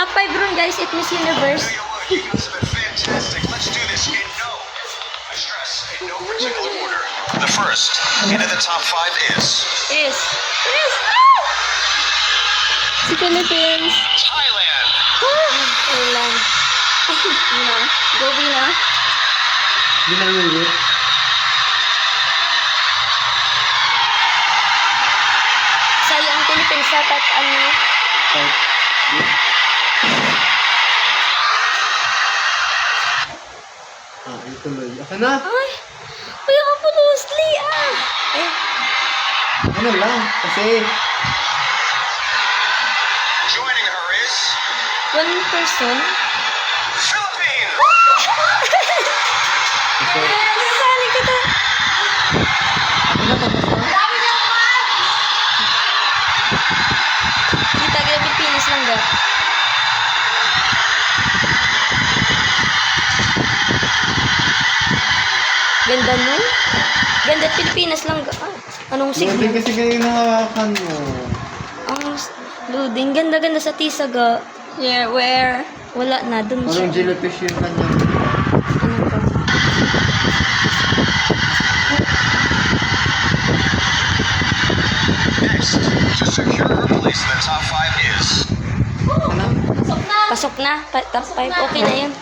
Top 5 ron guys, it Miss Universe. You guys have been fantastic. Let's do this in I stress, in no particular order. The first into the top 5 is Is. Si Philippines. Thailand. Thailand. Ay, go na. Hindi na ulit. Sayang Philippines dapat ano. Ito na. Aka na. Ay, kaya ako loosely Eh, Ano lang. Kasi, Joining her is one person. Philippines. Nasali ka to. Kita kita Pilipinas lang ga. Ganda nun. Ganda Pilipinas lang ga. Anong loading signal? kasi kayo nahawakan mo. Ang loading. Ganda-ganda sa tisa ga. Yeah, where? Wala na. Dun siya. Parang jellyfish yung kanya. Ano to? Next, to secure her place in the top 5 is Ano? Pasok na. Top 5. Okay na yun.